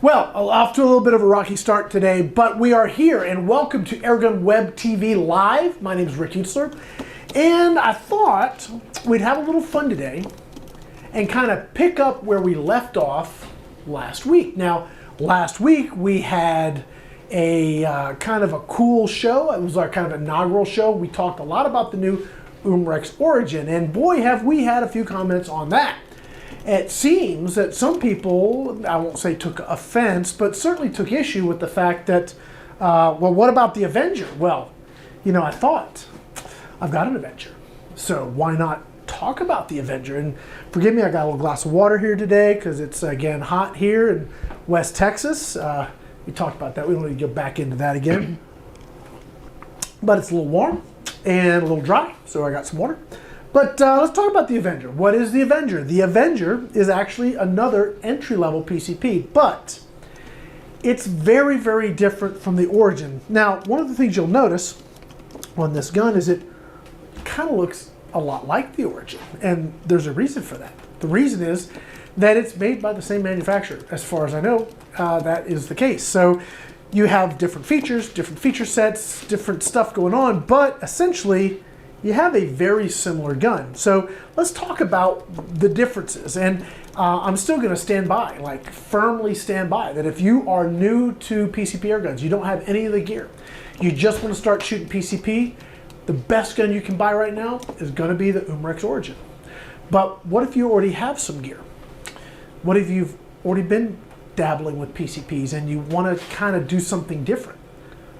Well, off to a little bit of a rocky start today, but we are here and welcome to AirgunWebTV Live. My name is Rick Hutzler, and I thought we'd have a little fun today and kind of pick up where we left off last week. Now, last week we had a kind of a cool show. It was our kind of inaugural show. We talked a lot about the new UMREX Origin, and boy, have we had a few comments on that. It seems that some people, I won't say took offense, but certainly took issue with the fact that, well, what about the Avenger? Well, you know, I thought, I've got an Avenger, so why not talk about the Avenger? And forgive me, I got a little glass of water here today because it's, again, hot here in West Texas. We talked about that. We don't need to go back into that again. But it's a little warm and a little dry, so I got some water. But let's talk about the Avenger. What is the Avenger? The Avenger is actually another entry-level PCP, but it's very, very different from the Origin. Now, one of the things you'll notice on this gun is it kind of looks a lot like the Origin, and there's a reason for that. The reason is that it's made by the same manufacturer. As far as I know, that is the case. So you have different features, different feature sets, different stuff going on, but essentially, you have a very similar gun. So let's talk about the differences. And I'm still going to stand by, like firmly stand by, that if you are new to PCP air guns, you don't have any of the gear, you just want to start shooting PCP, the best gun you can buy right now is going to be the UMREX Origin. But what if you already have some gear? What if you've already been dabbling with PCPs and you want to kind of do something different?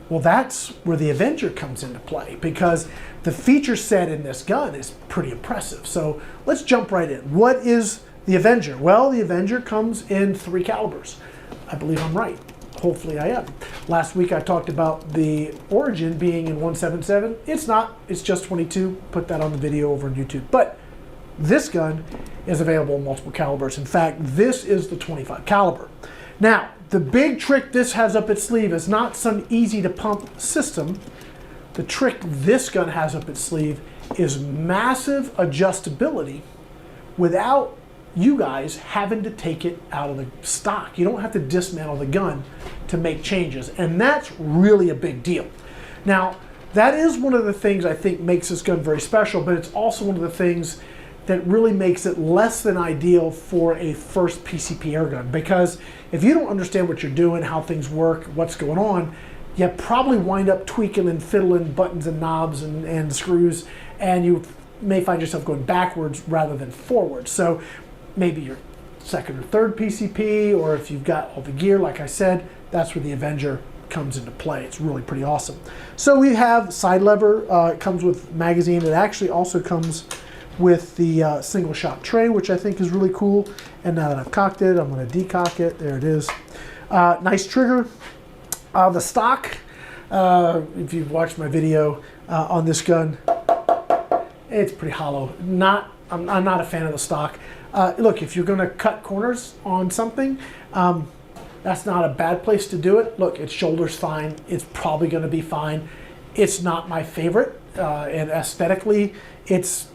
Well, that's where the Avenger comes into play, because the feature set in this gun is pretty impressive. So let's jump right in. What is the Avenger? Well, the Avenger comes in 3 calibers. I believe I'm right. Hopefully I am. Last week I talked about the Origin being in 177. It's not, it's just 22. Put that on the video over on YouTube. But this gun is available in multiple calibers. In fact, this is the 25 caliber. Now, the big trick this has up its sleeve is not some easy to pump system. The trick this gun has up its sleeve is massive adjustability without you guys having to take it out of the stock. You don't have to dismantle the gun to make changes, and that's really a big deal. Now, that is one of the things I think makes this gun very special, but it's also one of the things that really makes it less than ideal for a first PCP air gun, because if you don't understand what you're doing, how things work, what's going on, you probably wind up tweaking and fiddling buttons and knobs and screws, and you may find yourself going backwards rather than forwards. So maybe your second or third PCP, or if you've got all the gear, like I said, that's where the Avenger comes into play. It's really pretty awesome. So we have side lever. It comes with magazine. It actually also comes with the single shot tray, which I think is really cool. And now that I've cocked it, I'm going to decock it. There it is. Nice trigger. The stock, if you've watched my video on this gun, it's pretty hollow. I'm not a fan of the stock. Look, if you're going to cut corners on something, that's not a bad place to do it. Look, its shoulder's fine. It's probably going to be fine. It's not my favorite, and aesthetically, it's,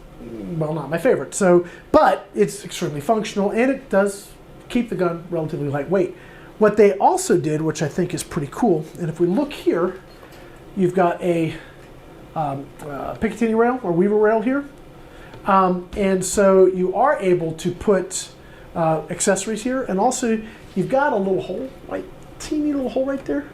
well, not my favorite. So, but it's extremely functional, and it does keep the gun relatively lightweight. What they also did, which I think is pretty cool, and if we look here, you've got a Picatinny rail or Weaver rail here, and so you are able to put accessories here, and also you've got a little hole, like teeny little hole right there,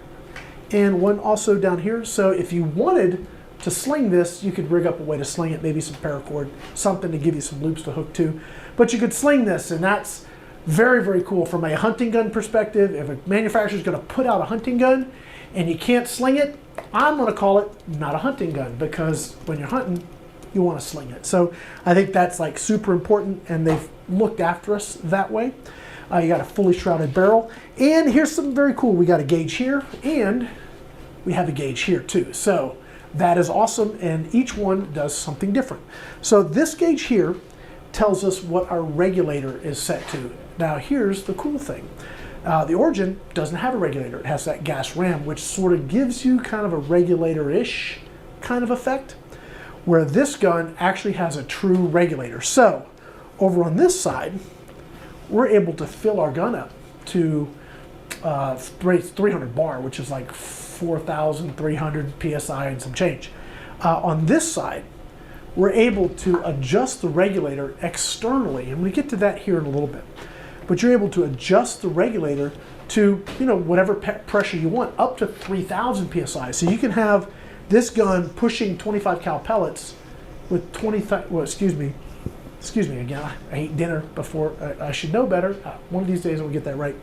and one also down here. So if you wanted to sling this, you could rig up a way to sling it, maybe some paracord, something to give you some loops to hook to. But you could sling this, and that's very, very cool from a hunting gun perspective. If a manufacturer is going to put out a hunting gun and you can't sling it, I'm going to call it not a hunting gun, because when you're hunting, you want to sling it. So I think that's like super important, and they've looked after us that way. You got a fully shrouded barrel, and here's something very cool. We got a gauge here, and we have a gauge here too. So that is awesome, and each one does something different. So this gauge here tells us what our regulator is set to. Now here's the cool thing. The Origin doesn't have a regulator. It has that gas ram, which sort of gives you kind of a regulator-ish kind of effect, where this gun actually has a true regulator. So over on this side, we're able to fill our gun up to 300 bar, which is like 4,300 PSI and some change. On this side, we're able to adjust the regulator externally, and we get to that here in a little bit. But you're able to adjust the regulator to, you know, whatever pressure you want, up to 3,000 PSI. So you can have this gun pushing 25 cal pellets with 20, well, excuse me again, I ate dinner before, I should know better. One of these days I'll get that right.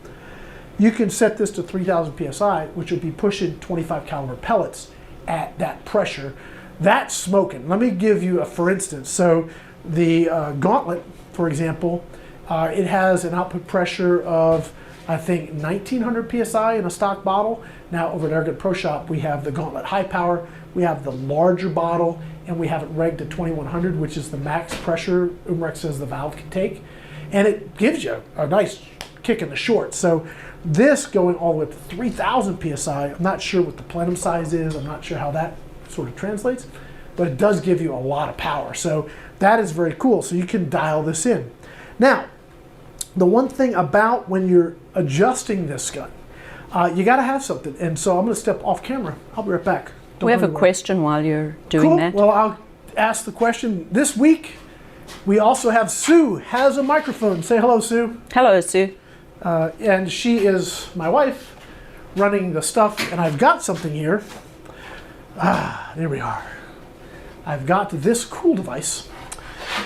You can set this to 3,000 PSI, which would be pushing 25 caliber pellets at that pressure. That's smoking. Let me give you a for instance. So the Gauntlet, for example, it has an output pressure of, I think, 1,900 PSI in a stock bottle. Now over at Airgun Pro Shop, we have the Gauntlet High Power, we have the larger bottle, and we have it regged to 2,100, which is the max pressure Umrex says the valve can take. And it gives you a nice kick in the short. So this going all the way up to 3,000 PSI, I'm not sure what the plenum size is, I'm not sure how that sort of translates, but it does give you a lot of power. So that is very cool. So you can dial this in. Now, the one thing about when you're adjusting this gun, you got to have something. And so I'm going to step off camera. I'll be right back. We have a question while you're doing that. Well, I'll ask the question. This week, we also have Sue has a microphone. Say hello, Sue. Hello, Sue. And she is my wife running the stuff. And I've got something here. There we are. I've got this cool device.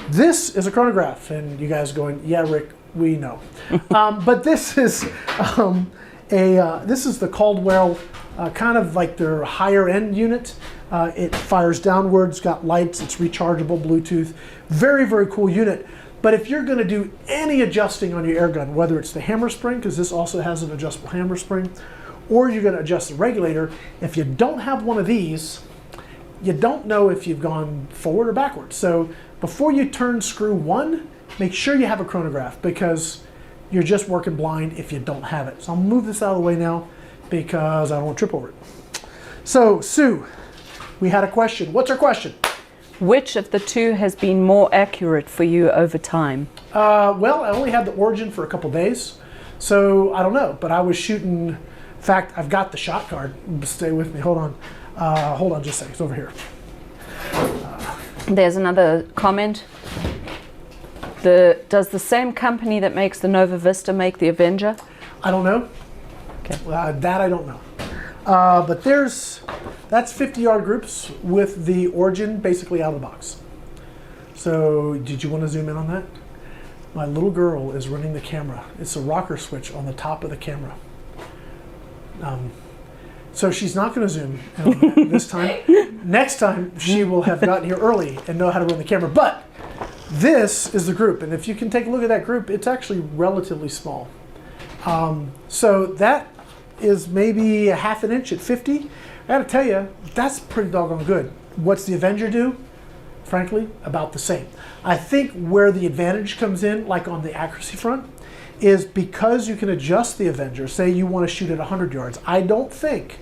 This is a chronograph. And you guys going, yeah, Rick, we know. But this is this is the Caldwell, kind of like their higher end unit. It fires downwards, got lights, it's rechargeable, Bluetooth. Very, very cool unit. But if you're going to do any adjusting on your air gun, whether it's the hammer spring, because this also has an adjustable hammer spring, or you're going to adjust the regulator, if you don't have one of these, you don't know if you've gone forward or backwards. So before you turn screw one, make sure you have a chronograph, because you're just working blind if you don't have it. So I'll move this out of the way now because I don't want to trip over it. So Sue, we had a question. What's our question? Which of the two has been more accurate for you over time? Well, I only had the Origin for a couple days, so I don't know. But I was shooting, in fact, I've got the shot card. Stay with me, hold on. Hold on just a second, it's over here. There's another comment. Does the same company that makes the Nova Vista make the Avenger? I don't know. Okay. That I don't know. But that's 50-yard groups with the Origin basically out of the box. So did you want to zoom in on that? My little girl is running the camera. It's a rocker switch on the top of the camera. So she's not going to zoom in on that this time. Next time she will have gotten here early and know how to run the camera. But this is the group, and if you can take a look at that group, it's actually relatively small. So that is maybe a half an inch at 50. I gotta tell you, that's pretty doggone good. What's the Avenger do? Frankly, about the same. I think where the advantage comes in, like on the accuracy front, is because you can adjust the Avenger. Say you want to shoot at 100 yards. I don't think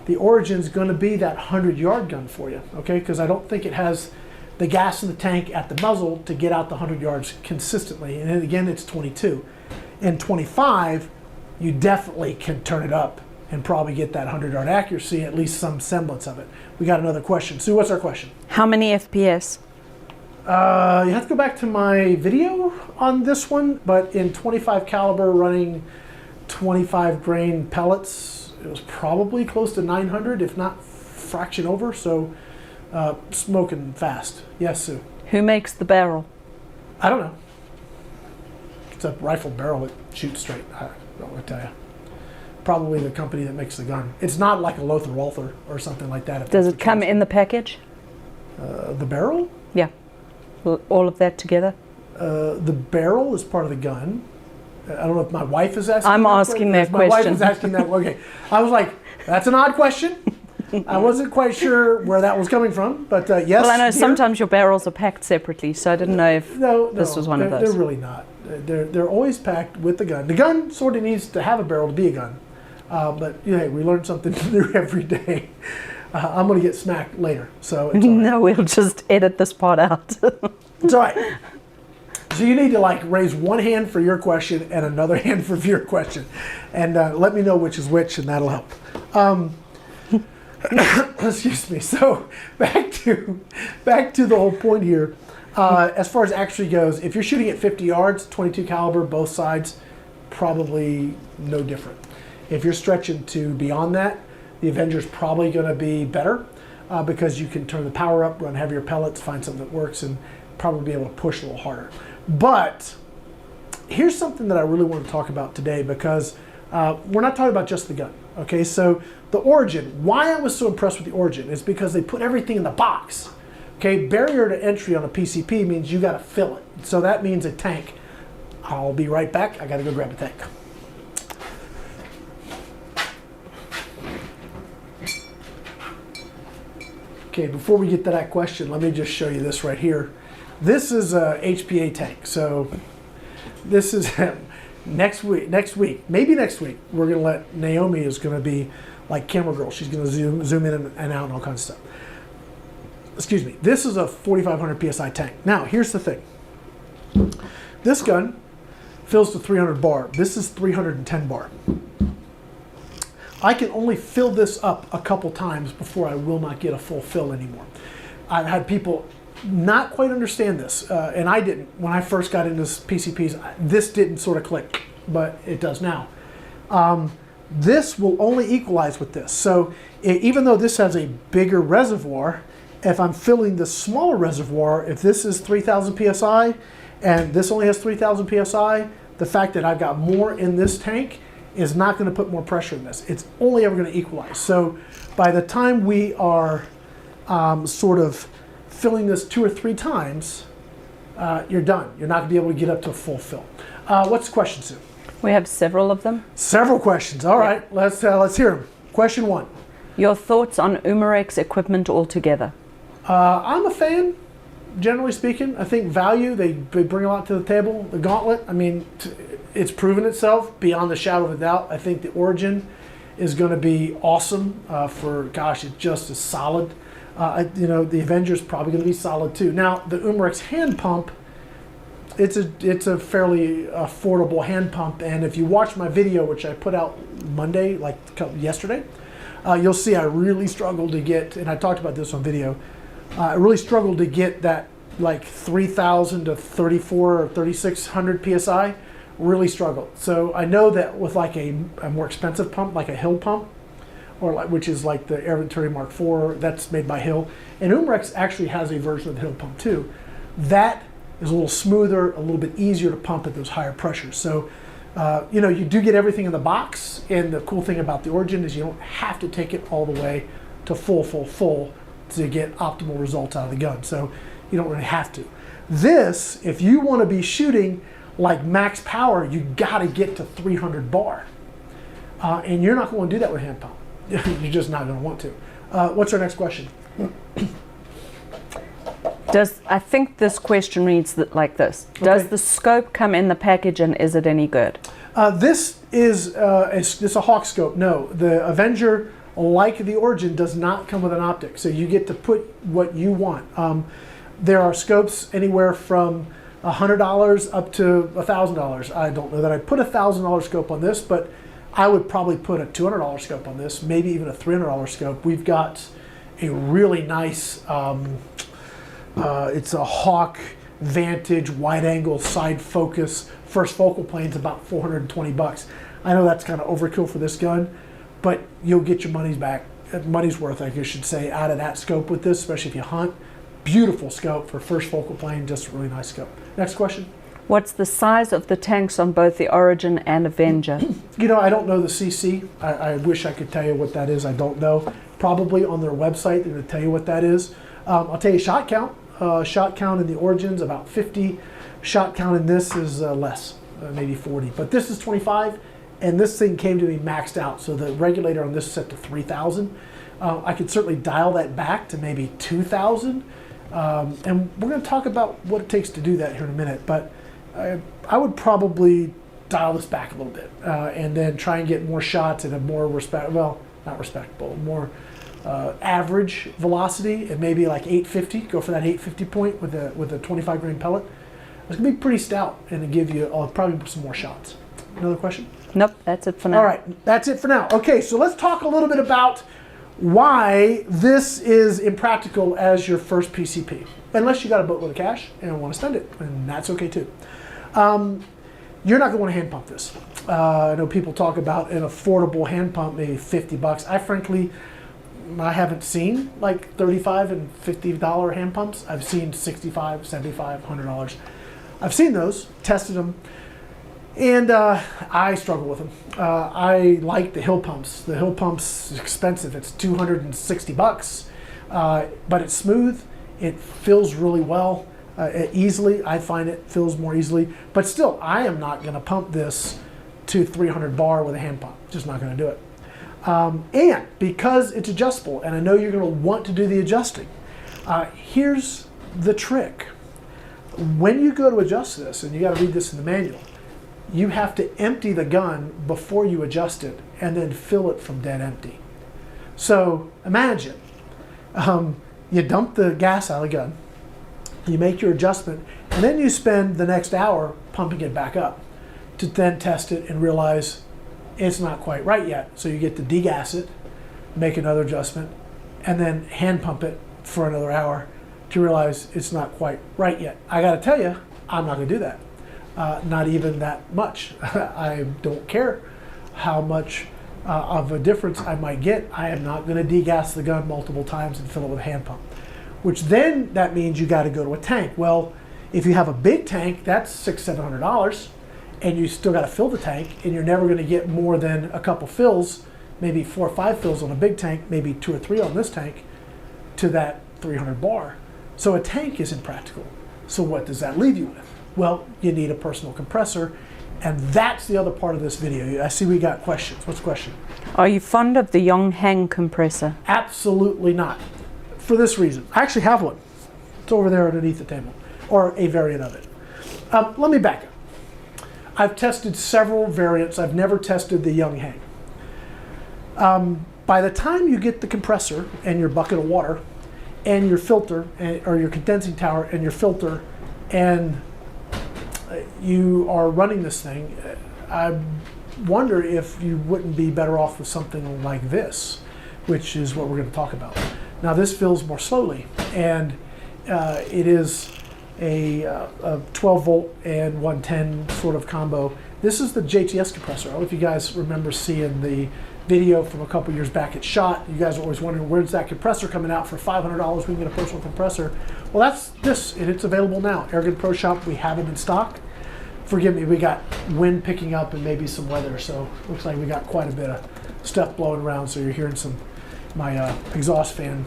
the Origin's going to be that 100-yard gun for you, okay? Because I don't think it has the gas in the tank at the muzzle to get out the 100 yards consistently. And then again, it's 22. In 25, you definitely can turn it up and probably get that 100-yard accuracy, at least some semblance of it. We got another question. Sue, what's our question? How many FPS? You have to go back to my video on this one, but in 25 caliber running 25 grain pellets, it was probably close to 900, if not fraction over. So smoking fast. Yes, Sue. Who makes the barrel? I don't know. It's a rifle barrel that shoots straight. I don't want to tell you. Probably the company that makes the gun. It's not like a Lothar Walther or something like that. Does it come in the package? The barrel? Yeah. All of that together? The barrel is part of the gun. I don't know if my wife is asking. I'm asking that question. My wife is asking that. Okay. I was like, that's an odd question. I wasn't quite sure where that was coming from, but yes. Well, I know sometimes your barrels are packed separately, so I didn't know if this was one of those. They're really not. They're always packed with the gun. The gun sort of needs to have a barrel to be a gun, but yeah, we learn something new every day. I'm going to get smacked later, so it's all right. No, we'll just edit this part out. It's all right. So you need to like raise one hand for your question and another hand for your question, and let me know which is which, and that'll help. Excuse me. So back to the whole point here. As far as accuracy goes, if you're shooting at 50 yards, 22 caliber, both sides, probably no different. If you're stretching to beyond that, the Avenger's probably going to be better because you can turn the power up, run heavier pellets, find something that works, and probably be able to push a little harder. But here's something that I really want to talk about today, because we're not talking about just the gun. Okay, so the Origin, why I was so impressed with the Origin is because they put everything in the box. Okay, barrier to entry on a PCP means you got to fill it. So that means a tank. I'll be right back. I got to go grab a tank. Okay, before we get to that question, let me just show you this right here. This is a HPA tank. So this is next week, maybe next week, we're going to let Naomi is going to be like camera girl. She's going to zoom in and out and all kinds of stuff. Excuse me. This is a 4,500 PSI tank. Now, here's the thing. This gun fills to 300 bar. This is 310 bar. I can only fill this up a couple times before I will not get a full fill anymore. I've had people not quite understand this, and I didn't. When I first got into PCPs, this didn't sort of click, but it does now. This will only equalize with this. So even though this has a bigger reservoir, if I'm filling the smaller reservoir, if this is 3,000 PSI and this only has 3,000 PSI, the fact that I've got more in this tank is not going to put more pressure in this. It's only ever going to equalize. So by the time we are sort of filling this 2 or 3 times, you're done. You're not going to be able to get up to a full fill. What's the question, Sue? We have several of them. Several questions. All right, let's hear them. Question 1. Your thoughts on Umarex equipment altogether? I'm a fan, generally speaking. I think value, they bring a lot to the table. The Gauntlet, I mean, it's proven itself beyond the shadow of a doubt. I think the Origin is going to be awesome gosh, it just is solid. You know, the Avenger's probably going to be solid too. Now, the Umarex hand pump, it's a fairly affordable hand pump, and if you watch my video, which I put out Monday, like yesterday, you'll see I really struggled to get, and I talked about this on video, I really struggled to get that like 3,000 to 3,400 or 3,600 PSI, really struggled. So I know that with like a more expensive pump, like a Hill pump, or like, which is like the Air Venturi Mark IV, that's made by Hill. And Umarex actually has a version of the Hill pump too. That is a little smoother, a little bit easier to pump at those higher pressures. So, you know, you do get everything in the box, and the cool thing about the Origin is you don't have to take it all the way to full to get optimal results out of the gun. So you don't really have to. This, if you want to be shooting like max power, you got to get to 300 bar. And you're not going to do that with hand pump. You're just not going to want to. What's our next question? I think this question reads like this. Does the scope come in the package, and is it any good? This is a Hawk scope. No, the Avenger, like the Origin, does not come with an optic. So you get to put what you want. There are scopes anywhere from $100 up to $1,000. I don't know that I'd put a $1,000 scope on this, but I would probably put a $200 scope on this, maybe even a $300 scope. We've got a really nice, it's a Hawk Vantage wide angle side focus. First focal plane's about 420 bucks. I know that's kind of overkill for this gun, but you'll get your money's worth, I guess you should say, out of that scope with this, especially if you hunt. Beautiful scope for first focal plane, just a really nice scope. Next question. What's the size of the tanks on both the Origin and Avenger? You know, I don't know the CC. I wish I could tell you what that is. I don't know. Probably on their website they're going to tell you what that is. I'll tell you shot count. Shot count in the Origin's about 50. Shot count in this is less, maybe 40. But this is 25, and this thing came to me maxed out. So the regulator on this is set to 3,000. I could certainly dial that back to maybe 2,000. And we're going to talk about what it takes to do that here in a minute. But I would probably dial this back a little bit and then try and get more shots at a more more average velocity, and maybe like 850. Go for that 850 point with a 25 grain pellet. It's gonna be pretty stout and to give you probably some more shots. Another question? Nope, that's it for now. All right, that's it for now. Okay, so let's talk a little bit about why this is impractical as your first PCP. Unless you got a boatload of cash and want to spend it, and that's okay too. You're not going to want to hand pump this. I know people talk about an affordable hand pump, maybe 50 bucks. I haven't seen like $35 and $50 hand pumps. I've seen $65, $75, $100. I've seen those, tested them, and I struggle with them. I like the hill pumps. The hill pump's expensive. It's 260 bucks, but it's smooth. It fills really well, easily. I find it fills more easily, but still, I am not going to pump this to 300 bar with a hand pump. Just not going to do it. And because it's adjustable, and I know you're going to want to do the adjusting, here's the trick. When you go to adjust this, and you got to read this in the manual, you have to empty the gun before you adjust it and then fill it from dead empty. So imagine you dump the gas out of the gun, you make your adjustment, and then you spend the next hour pumping it back up to then test it and realize it's not quite right yet. So you get to degas it, make another adjustment, and then hand pump it for another hour to realize it's not quite right yet. I got to tell you, I'm not going to do that. Not even that much. I don't care how much of a difference I might get. I am not going to degas the gun multiple times and fill it with a hand pump, which then that means you got to go to a tank. Well, if you have a big tank, that's $600, $700, and you still got to fill the tank, and you're never going to get more than a couple fills, maybe 4 or 5 fills on a big tank, maybe 2 or 3 on this tank, to that 300 bar. So a tank isn't practical. So what does that leave you with? Well, you need a personal compressor, and that's the other part of this video. I see we got questions. What's the question? Are you fond of the Yonghang compressor? Absolutely not. For this reason. I actually have one. It's over there underneath the table, or a variant of it. Let me back up. I've tested several variants. I've never tested the Yonghang. By the time you get the compressor and your bucket of water and your filter, or your condensing tower and your filter, and you are running this thing, I wonder if you wouldn't be better off with something like this, which is what we're going to talk about. Now this fills more slowly, and it is a 12 volt and 110 sort of combo. This is the JTS compressor. I don't know if you guys remember seeing the video from a couple years back at SHOT. You guys are always wondering, where's that compressor coming out for $500? We can get a personal compressor. Well, that's this, and it's available now. Airgun Pro Shop, we have it in stock. Forgive me, we got wind picking up and maybe some weather, so looks like we got quite a bit of stuff blowing around, so you're hearing my exhaust fan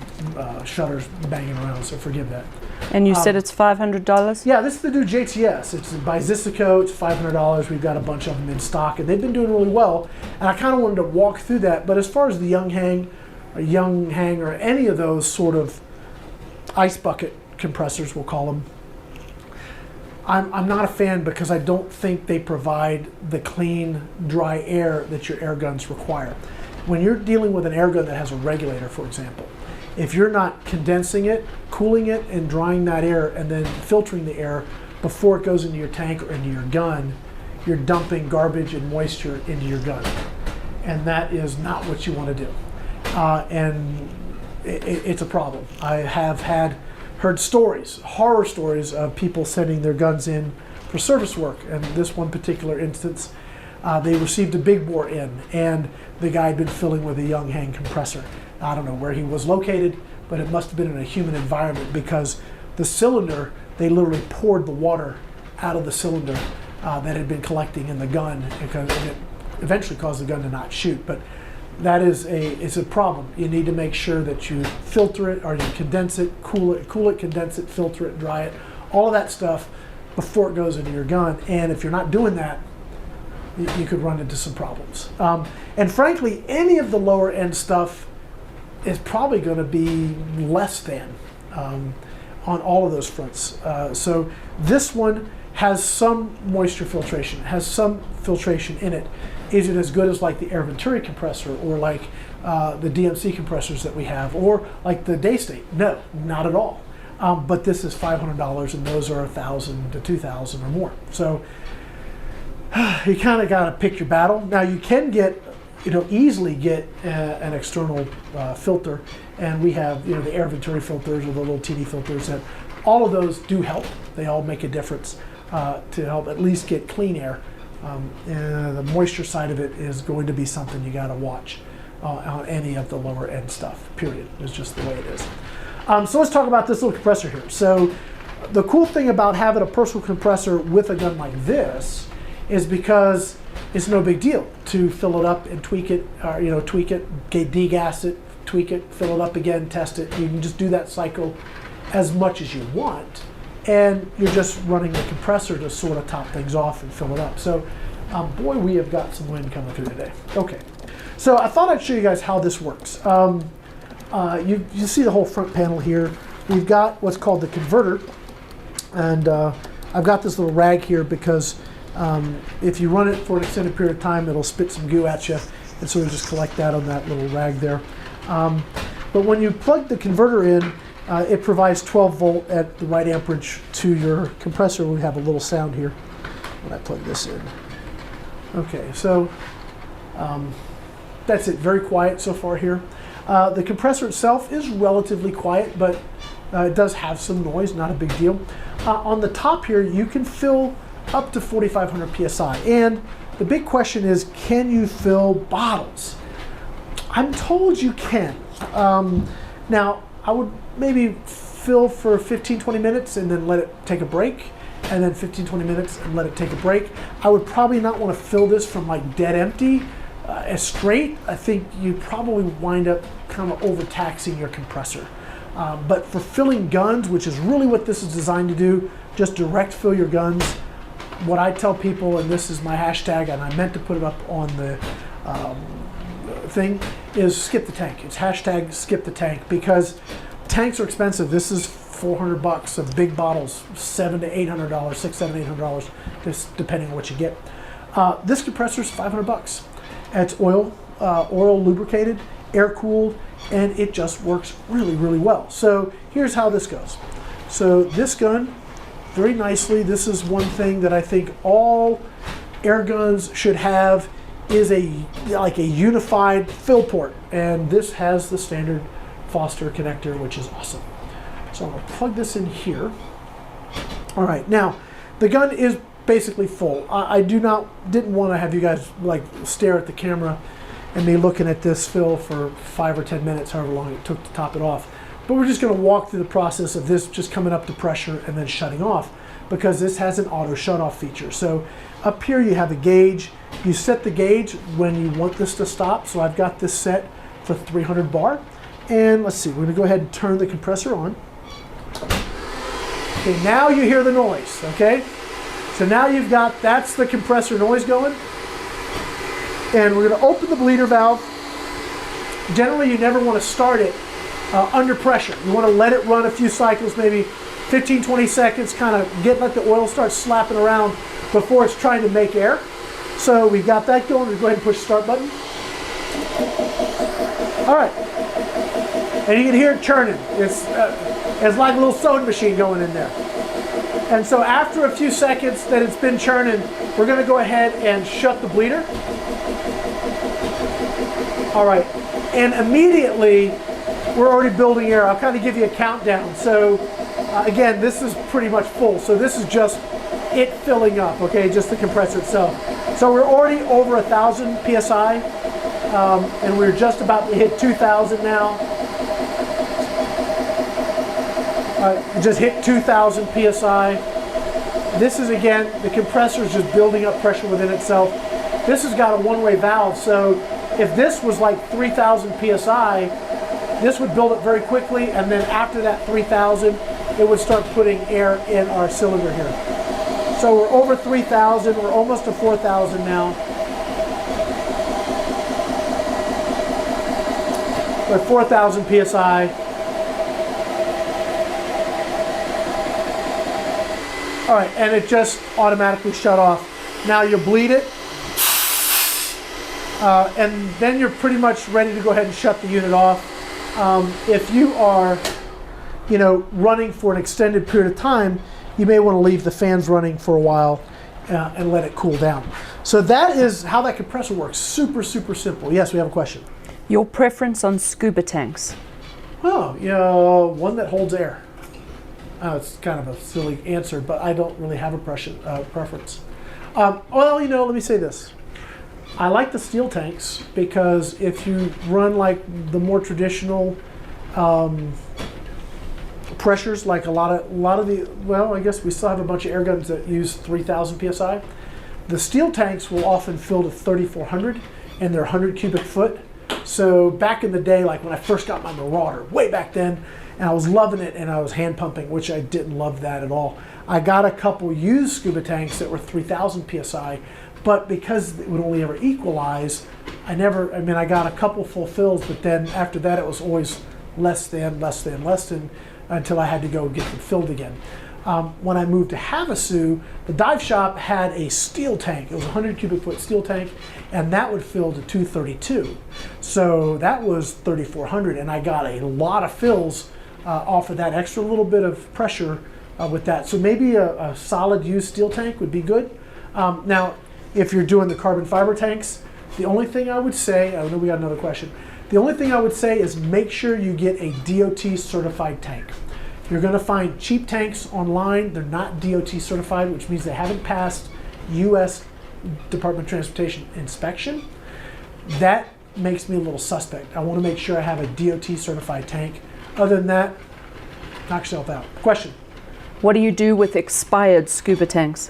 shutters banging around, so forgive that. And you said it's $500? Yeah, this is the new JTS. It's by Zisico. It's $500. We've got a bunch of them in stock, and they've been doing really well. And I kind of wanted to walk through that. But as far as the Yonghang or any of those sort of ice bucket compressors, we'll call them, I'm not a fan because I don't think they provide the clean, dry air that your air guns require. When you're dealing with an air gun that has a regulator, for example, if you're not condensing it, cooling it, and drying that air, and then filtering the air before it goes into your tank or into your gun, you're dumping garbage and moisture into your gun. And that is not what you want to do. And it's a problem. I have heard stories, horror stories of people sending their guns in for service work. And this one particular instance, they received a big bore in, and the guy had been filling with a Yonghang compressor. I don't know where he was located, but it must have been in a humid environment because the cylinder, they literally poured the water out of the cylinder that had been collecting in the gun, because it eventually caused the gun to not shoot. But that is it's a problem. You need to make sure that you filter it, or you condense it, cool it, condense it, filter it, dry it, all of that stuff before it goes into your gun. And if you're not doing that, you could run into some problems. And frankly, any of the lower end stuff is probably going to be less than on all of those fronts. So this one has some moisture filtration, has some filtration in it. Is it as good as like the Air Venturi compressor, or like the DMC compressors that we have, or like the Daystate? No, not at all. but this is $500 and those are $1,000 to $2,000 or more. So you kind of got to pick your battle. Now you can get, easily get an external filter, and we have, the Air Venturi filters or the little TD filters, that all of those do help. They all make a difference to help at least get clean air. And the moisture side of it is going to be something you got to watch on any of the lower end stuff, period. It's just the way it is. So let's talk about this little compressor here. So the cool thing about having a personal compressor with a gun like this is because it's no big deal to fill it up and tweak it, or tweak it, degas it, tweak it, fill it up again, test it. You can just do that cycle as much as you want, and you're just running the compressor to sort of top things off and fill it up. So boy, we have got some wind coming through today. Okay, so I thought I'd show you guys how this works. You see the whole front panel here. We've got what's called the converter, and I've got this little rag here because if you run it for an extended period of time, it'll spit some goo at you, and so we just collect that on that little rag there. But when you plug the converter in, it provides 12 volt at the right amperage to your compressor. We have a little sound here when I plug this in. Okay, so that's it. Very quiet so far here. The compressor itself is relatively quiet, but it does have some noise, not a big deal. On the top here, you can fill up to 4,500 PSI. And the big question is, can you fill bottles? I'm told you can. Now, I would maybe fill for 15-20 minutes and then let it take a break, and then 15-20 minutes and let it take a break. I would probably not want to fill this from like dead empty as straight. I think you'd probably wind up kind of overtaxing your compressor. But for filling guns, which is really what this is designed to do, just direct fill your guns, what I tell people, and this is my hashtag, and I meant to put it up on the thing, is skip the tank. It's hashtag skip the tank, because tanks are expensive. This is $400. Of big bottles, $700 to $800, $600, $700, just depending on what you get. This compressor is $500. It's oil lubricated, air cooled, and it just works really, really well. So here's how this goes. So this gun, very nicely, this is one thing that I think all air guns should have, is like a unified fill port, and this has the standard Foster connector, which is awesome. So I'm gonna plug this in here. All right, now the gun is basically full. I didn't want to have you guys like stare at the camera and me looking at this fill for 5 or 10 minutes, however long it took to top it off. But we're just going to walk through the process of this just coming up to pressure and then shutting off, because this has an auto shut off feature. So up here you have a gauge. You set the gauge when you want this to stop. So I've got this set for 300 bar. And let's see, we're going to go ahead and turn the compressor on. Okay, now you hear the noise, okay? So now you've got, that's the compressor noise going. And we're going to open the bleeder valve. Generally, you never want to start it under pressure. You want to let it run a few cycles, maybe 15, 20 seconds, kind of let the oil start slapping around before it's trying to make air. So we've got that going. We'll go ahead and push the start button. All right. And you can hear it churning. It's like a little sewing machine going in there. And so after a few seconds that it's been churning, we're going to go ahead and shut the bleeder. All right, and immediately we're already building air. I'll kind of give you a countdown. So again, this is pretty much full. So this is just it filling up, okay, just the compressor itself. So we're already over 1,000 PSI, and we're just about to hit 2,000 now. Just hit 2,000 PSI. This is, again, the compressor is just building up pressure within itself. This has got a one-way valve, so if this was like 3,000 PSI, this would build up very quickly, and then after that 3,000, it would start putting air in our cylinder here. So we're over 3,000, we're almost to 4,000 now. We're at 4,000 PSI. All right, and it just automatically shut off. Now you bleed it, and then you're pretty much ready to go ahead and shut the unit off. If you are running for an extended period of time, you may want to leave the fans running for a while and let it cool down. So that is how that compressor works. Super, super simple. Yes, we have a question. Your preference on scuba tanks? Oh, one that holds air. It's kind of a silly answer, but I don't really have a preference. Let me say this. I like the steel tanks because if you run like the more traditional pressures, like a lot of the, I guess we still have a bunch of air guns that use 3,000 psi. The steel tanks will often fill to 3,400 and they're 100 cubic foot. So back in the day, like when I first got my Marauder, way back then, and I was loving it and I was hand pumping, which I didn't love that at all. I got a couple used scuba tanks that were 3,000 psi, but because it would only ever equalize, I got a couple full fills, but then after that it was always less than, until I had to go get them filled again. When I moved to Havasu, the dive shop had a steel tank. It was a 100 cubic foot steel tank, and that would fill to 232. So that was 3,400, and I got a lot of fills off of that extra little bit of pressure with that. So maybe a solid used steel tank would be good. Now, if you're doing the carbon fiber tanks, the only thing I would say, I know we got another question. The only thing I would say is make sure you get a DOT certified tank. You're going to find cheap tanks online. They're not DOT certified, which means they haven't passed U.S. Department of Transportation inspection. That makes me a little suspect. I want to make sure I have a DOT certified tank. Other than that, knock yourself out. Question? What do you do with expired scuba tanks?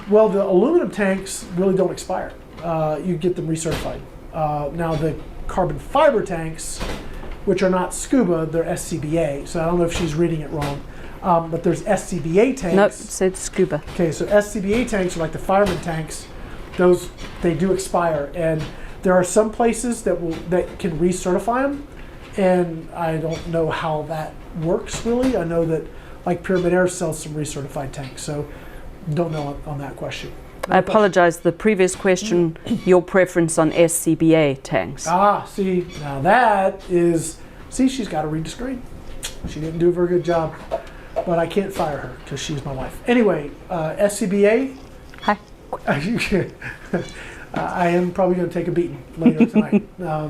Well, the aluminum tanks really don't expire. You get them recertified. Now the carbon fiber tanks, which are not scuba, they're SCBA. So I don't know if she's reading it wrong. But there's SCBA tanks. No, it said scuba. Okay, so SCBA tanks are like the fireman tanks. Those, they do expire. And there are some places that can recertify them. And I don't know how that works really. I know that like Pyramid Air sells some recertified tanks. So don't know on that question. I apologize. The previous question, your preference on SCBA tanks. See, now that is, she's got to read the screen. She didn't do a very good job, but I can't fire her because she's my wife. Anyway, SCBA. Hi. I am probably going to take a beating later tonight.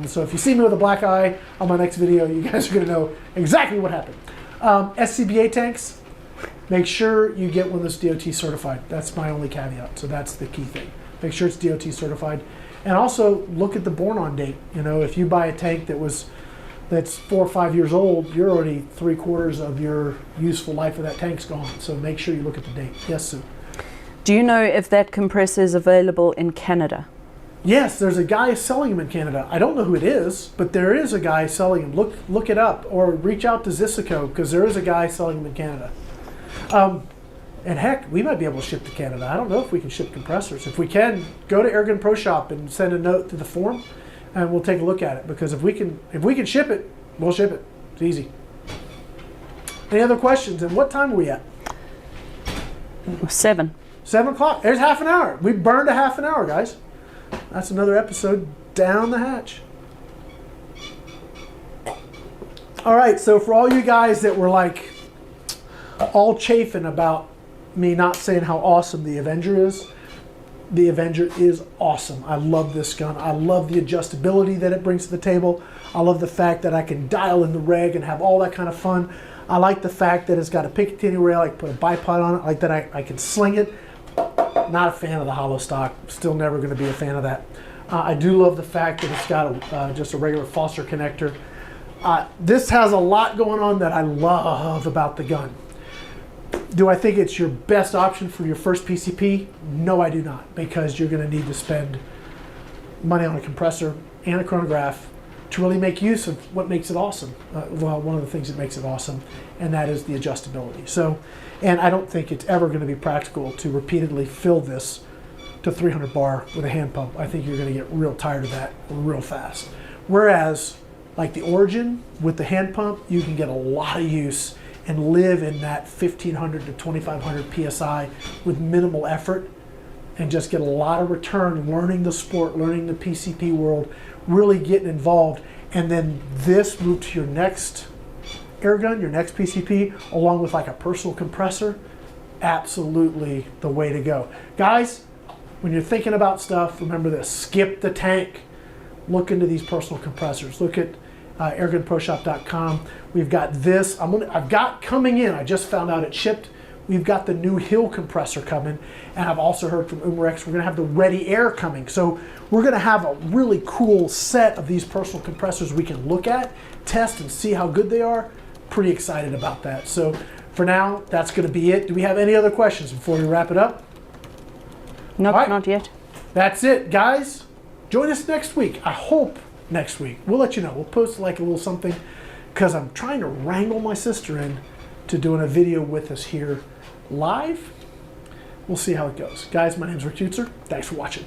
So if you see me with a black eye on my next video, you guys are going to know exactly what happened. SCBA tanks. Make sure you get one that's DOT certified. That's my only caveat. So that's the key thing. Make sure it's DOT certified. And also look at the born on date. If you buy a tank that's 4 or 5 years old, you're already 3/4 of your useful life of that tank's gone. So make sure you look at the date. Yes, Sue? Do you know if that compressor is available in Canada? Yes, there's a guy selling them in Canada. I don't know who it is, but there is a guy selling them. Look it up or reach out to Zisico because there is a guy selling them in Canada. And heck, we might be able to ship to Canada. I don't know if we can ship compressors. If we can, go to Airgun Pro Shop and send a note to the forum, and we'll take a look at it. Because if we can ship it, we'll ship it. It's easy. Any other questions? And what time are we at? 7. 7 o'clock. There's half an hour. We burned a half an hour, guys. That's another episode down the hatch. All right. So for all you guys that were like all chafing about me not saying how awesome the Avenger is. The Avenger is awesome. I love this gun. I love the adjustability that it brings to the table. I love the fact that I can dial in the reg and have all that kind of fun. I like the fact that it's got a Picatinny rail. I can put a bipod on it. I like that I can sling it. Not a fan of the hollow stock. Still never going to be a fan of that. I do love the fact that it's got just a regular Foster connector. This has a lot going on that I love about the gun. Do I think it's your best option for your first PCP? No, I do not, because you're going to need to spend money on a compressor and a chronograph to really make use of what makes it awesome. One of the things that makes it awesome, and that is the adjustability. So, and I don't think it's ever going to be practical to repeatedly fill this to 300 bar with a hand pump. I think you're going to get real tired of that real fast. Whereas, like the Origin with the hand pump, you can get a lot of use and live in that 1,500 to 2,500 PSI with minimal effort and just get a lot of return learning the sport, learning the PCP world, really getting involved. And then this move to your next Airgun, your next PCP, along with like a personal compressor, absolutely the way to go. Guys, when you're thinking about stuff, remember this, skip the tank. Look into these personal compressors. Look at airgunproshop.com. We've got this, I've got coming in, I just found out it shipped. We've got the new Hill compressor coming, and I've also heard from Umarex we're gonna have the Ready Air coming. So we're gonna have a really cool set of these personal compressors we can look at, test, and see how good they are. Pretty excited about that. So for now, that's gonna be it. Do we have any other questions before we wrap it up? Nope, All right. not yet. That's it, guys. Join us next week. I hope next week. We'll let you know. We'll post like a little something because I'm trying to wrangle my sister in to doing a video with us here live. We'll see how it goes. Guys, my name's Rick Utzer. Thanks for watching.